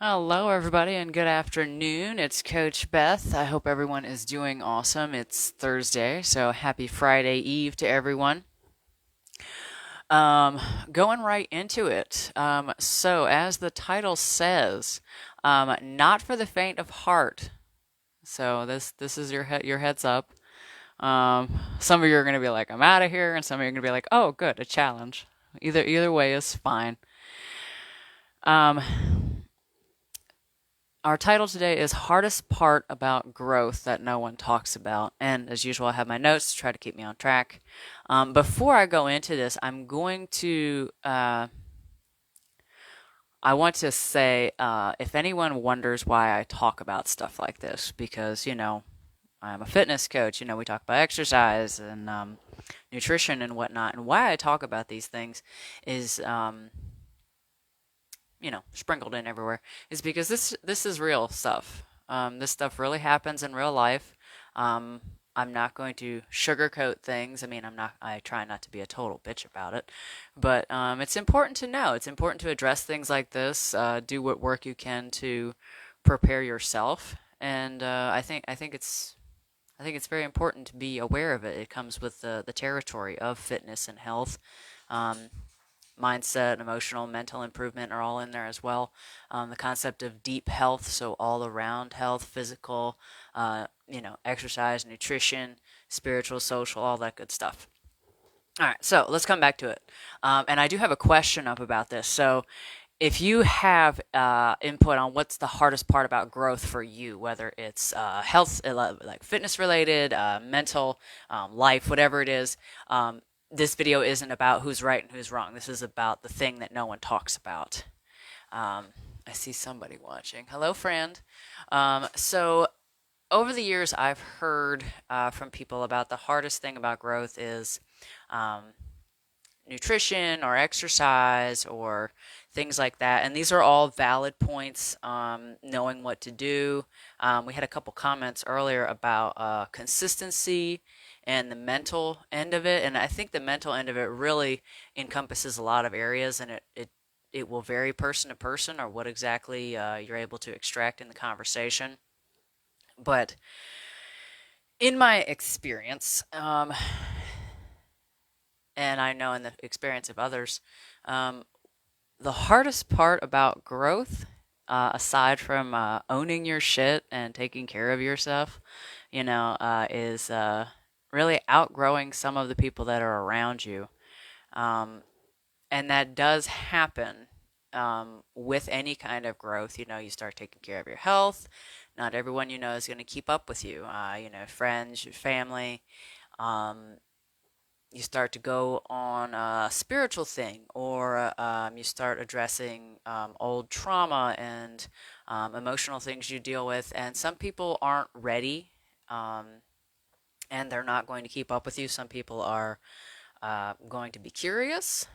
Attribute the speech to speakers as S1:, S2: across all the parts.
S1: Hello, everybody, and good afternoon. It's Coach Beth. I hope everyone is doing awesome. It's Thursday, so happy Friday Eve to everyone. Um, Going right into it. So, as the title says, not for the faint of heart. So this is your heads up. Some of you are going to be like, I'm out of here, and some of you are going to be like, oh, good, a challenge. Either way is fine. Um, Our title today is Hardest Part About Growth That No One Talks About. And as usual, I have my notes to try to keep me on track. Before I go into this, I want to say, if anyone wonders why I talk about stuff like this, because, I'm a fitness coach, we talk about exercise and nutrition and whatnot. And why I talk about these things is, sprinkled in everywhere, is because this is real stuff. This stuff really happens in real life. Um, I'm not going to sugarcoat things. I mean, I try not to be a total bitch about it, but it's important to know. It's important to address things like this. Do what work you can to prepare yourself, and I think it's very important to be aware of it. It comes with the territory of fitness and health. Um, Mindset, emotional, mental improvement are all in there as well. The concept of deep health, so all around health, physical, exercise, nutrition, spiritual, social, all that good stuff. All right, so let's come back to it. And I do have a question up about this. So if you have input on what's the hardest part about growth for you, whether it's health, like fitness related, mental, life, whatever it is, this video isn't about who's right and who's wrong. This is about the thing that no one talks about. Um, I see somebody watching. Hello, friend. So over the years, I've heard from people about the hardest thing about growth is um, nutrition or exercise or things like that. And these are all valid points, knowing what to do. We had a couple comments earlier about consistency and the mental end of it. And I think the mental end of it really encompasses a lot of areas, and it will vary person to person or what exactly you're able to extract in the conversation. But in my experience, and I know in the experience of others, um, the hardest part about growth, aside from owning your shit and taking care of yourself, is really outgrowing some of the people that are around you. Um, and that does happen with any kind of growth. You start taking care of your health. Not everyone is going to keep up with you. Friends, your family. Um, you start to go on a spiritual thing, or you start addressing old trauma and emotional things you deal with. And some people aren't ready, um, and they're not going to keep up with you. Some people are going to be curious.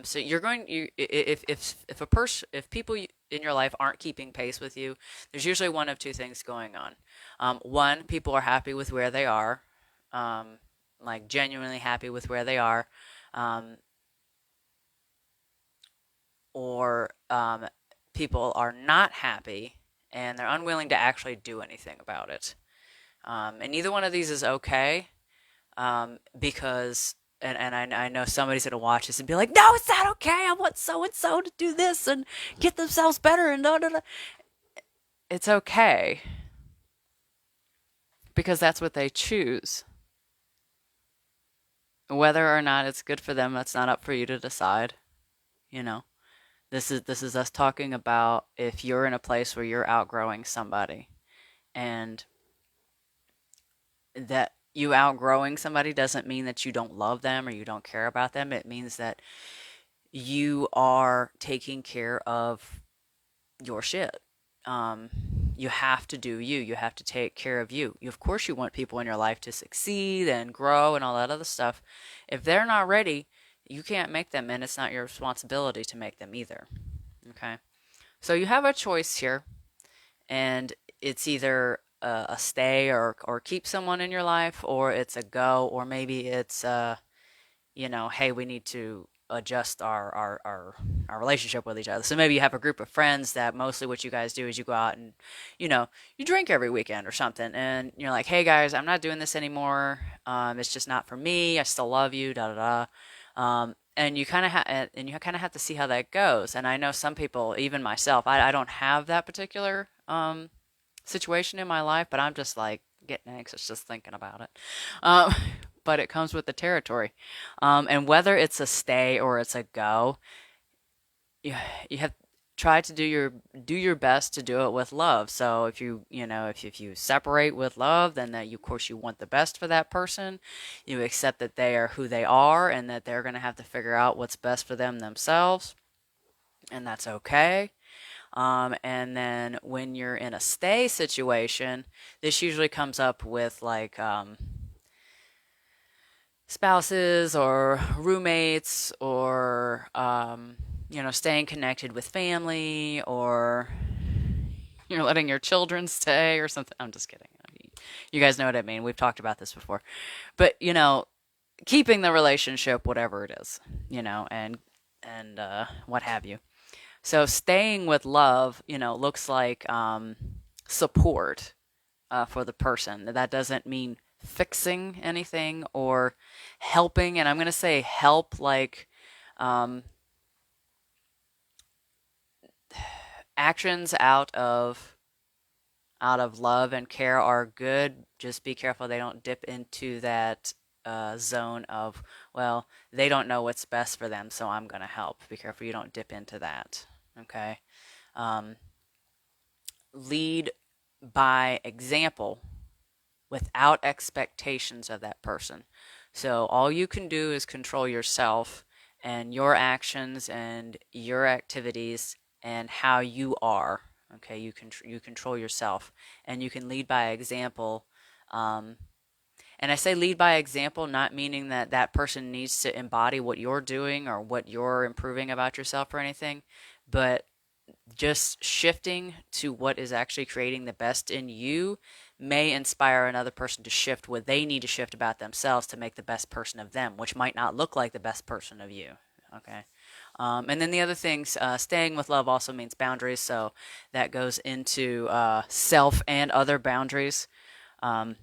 S1: So you're going you if a person if people in your life aren't keeping pace with you, there's usually one of two things going on. One, people are happy with where they are, um, like genuinely happy with where they are, um, or people are not happy and they're unwilling to actually do anything about it. And neither one of these is okay, because and I know somebody's gonna watch this and be like, no, it's not okay. I want so and so to do this and get themselves better and da da da. It's okay because that's what they choose. Whether or not it's good for them, that's not up for you to decide. You know, this is us talking about if you're in a place where you're outgrowing somebody, and that you outgrowing somebody doesn't mean that you don't love them or you don't care about them. It means that you are taking care of your shit. Um, you have to do you. You have to take care of you. Of course, you want people in your life to succeed and grow and all that other stuff. If they're not ready, you can't make them, and it's not your responsibility to make them either. Okay? So you have a choice here, and it's either a stay or keep someone in your life, or it's a go, or maybe it's hey, we need to adjust our relationship with each other. So maybe you have a group of friends that mostly what you guys do is you go out and, you know, you drink every weekend or something, and you're like, hey guys, I'm not doing this anymore. It's just not for me. I still love you, da da da. And you kind of have to see how that goes. And I know some people, even myself, I don't have that particular situation in my life, but I'm just like getting anxious just thinking about it. Um, but it comes with the territory. And whether it's a stay or it's a go, you you have try to do your best to do it with love. So if if you separate with love, then that you of course you want the best for that person. You accept that they are who they are and that they're going to have to figure out what's best for them themselves, and that's okay. And then when you're in a stay situation, this usually comes up with like spouses or roommates or staying connected with family, or you're letting your children stay or something. I'm just kidding. You guys know what I mean. We've talked about this before. But, keeping the relationship, whatever it is, and what have you. So staying with love, looks like support for the person. That doesn't mean fixing anything or helping. And I'm going to say help like um, actions out of love and care are good. Just be careful they don't dip into that zone of, well, they don't know what's best for them, so I'm going to help. Be careful you don't dip into that. Okay. Um, Lead by example without expectations of that person. So all you can do is control yourself and your actions and your activities and how you are. Okay, you control yourself, and you can lead by example. Um, and I say lead by example, not meaning that that person needs to embody what you're doing or what you're improving about yourself or anything, but just shifting to what is actually creating the best in you may inspire another person to shift what they need to shift about themselves to make the best person of them, which might not look like the best person of you. Okay. And then the other things, staying with love also means boundaries. So that goes into self and other boundaries. Um,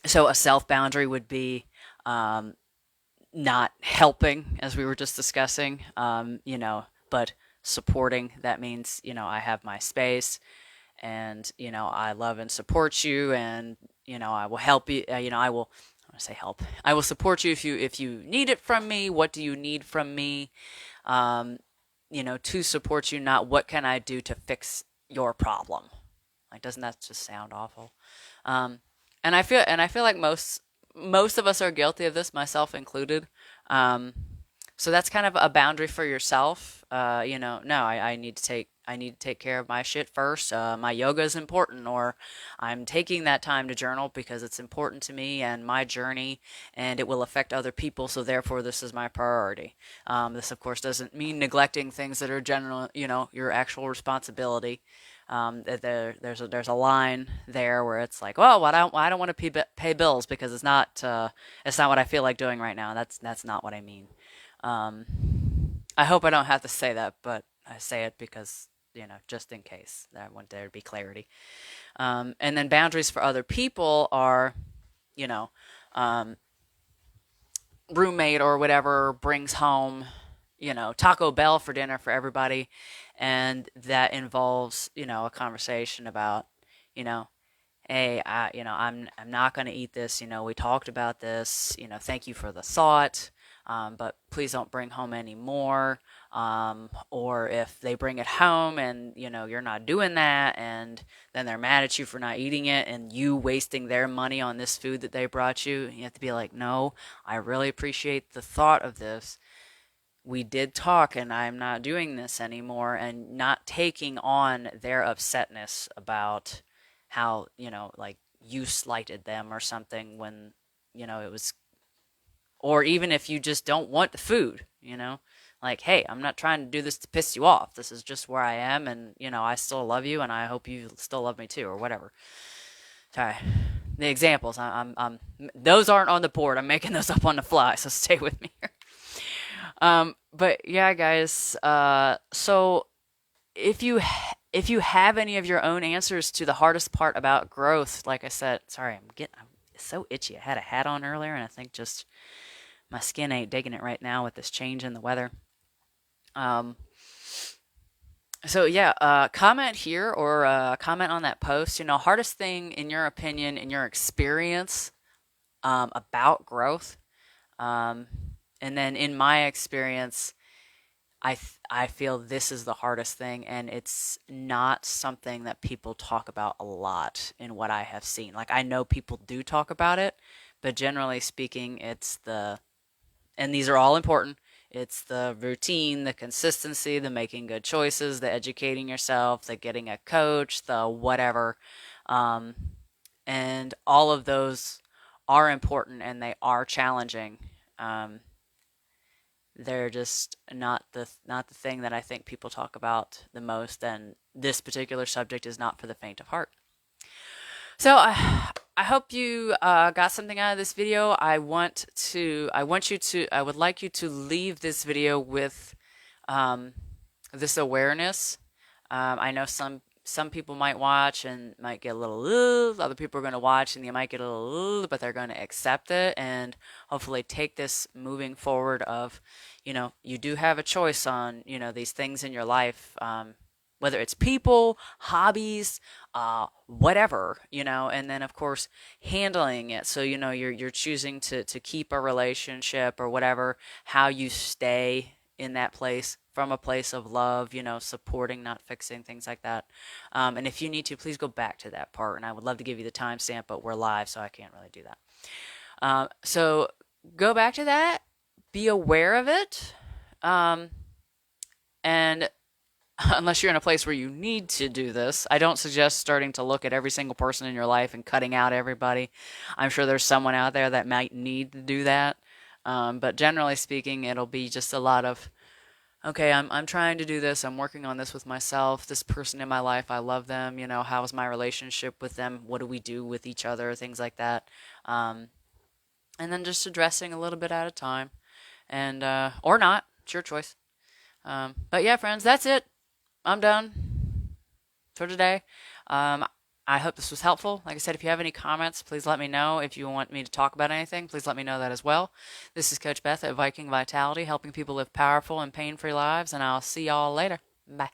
S1: so a self boundary would be not helping, as we were just discussing, but supporting. That means, I have my space, and, I love and support you, and, I will help you, I will, I want to say help. I will support you if you need it from me. What do you need from me? Um, to support you, not what can I do to fix your problem. Like, doesn't that just sound awful? Um, and I feel like most of us are guilty of this, myself included. Um, so that's kind of a boundary for yourself. No, I need to take care of my shit first. My yoga is important, or I'm taking that time to journal because it's important to me and my journey, and it will affect other people. So therefore, this is my priority. This, of course, doesn't mean neglecting things that are general, your actual responsibility. There's a line there where it's like, well, I don't want to pay bills because it's not what I feel like doing right now. That's not what I mean. Um, I hope I don't have to say that, but I say it because, just in case I want there to be clarity. And then boundaries for other people are, you know, um, roommate or whatever brings home, Taco Bell for dinner for everybody, and that involves, a conversation about, you know, hey, I'm not going to eat this. We talked about this. Thank you for the thought, but please don't bring home any more. Or if they bring it home and you're not doing that, and then they're mad at you for not eating it, and you wasting their money on this food that they brought you, you have to be like, no, I really appreciate the thought of this. We did talk, and I'm not doing this anymore, and not taking on their upsetness about how, like you slighted them or something when, it was, or even if you just don't want the food, like, hey, I'm not trying to do this to piss you off. This is just where I am, and, I still love you, and I hope you still love me too, or whatever. Sorry. The examples, those aren't on the board. I'm making those up on the fly, so stay with me here. But yeah, guys. So if you have any of your own answers to the hardest part about growth, like I said, sorry, I'm so itchy. I had a hat on earlier, and I think just my skin ain't digging it right now with this change in the weather. Um, so yeah, comment here or comment on that post. You know, hardest thing in your opinion, in your experience, about growth. Um, and then in my experience, I feel this is the hardest thing, and it's not something that people talk about a lot in what I have seen. Like, I know people do talk about it, but generally speaking, it's the, and these are all important, it's the routine, the consistency, the making good choices, the educating yourself, the getting a coach, the whatever. Um, and all of those are important and they are challenging. Um, they're just not the thing that I think people talk about the most, and this particular subject is not for the faint of heart. So I hope you got something out of this video. I would like you to leave this video with um, this awareness. I know some people might watch and might get a little, "Ugh." Other people are going to watch and they might get a little, "Ugh," but they're going to accept it and hopefully take this moving forward of, you know, you do have a choice on, you know, these things in your life, whether it's people, hobbies, whatever, you know, and then of course handling it. So, you know, you're choosing to keep a relationship or whatever, how you stay in that place from a place of love, you know, supporting, not fixing, things like that. And if you need to, please go back to that part. And I would love to give you the timestamp, but we're live, so I can't really do that. So go back to that, be aware of it. Um, and unless you're in a place where you need to do this, I don't suggest starting to look at every single person in your life and cutting out everybody. I'm sure there's someone out there that might need to do that. But generally speaking, it'll be just a lot of, okay, I'm trying to do this. I'm working on this with myself. This person in my life, I love them. You know, how's my relationship with them? What do we do with each other? Things like that. Um, and then just addressing a little bit at a time, and or not. It's your choice. But yeah, friends, that's it. I'm done for today. Um, I hope this was helpful. Like I said, if you have any comments, please let me know. If you want me to talk about anything, please let me know that as well. This is Coach Beth at Viking Vitality, helping people live powerful and pain-free lives, and I'll see y'all later. Bye.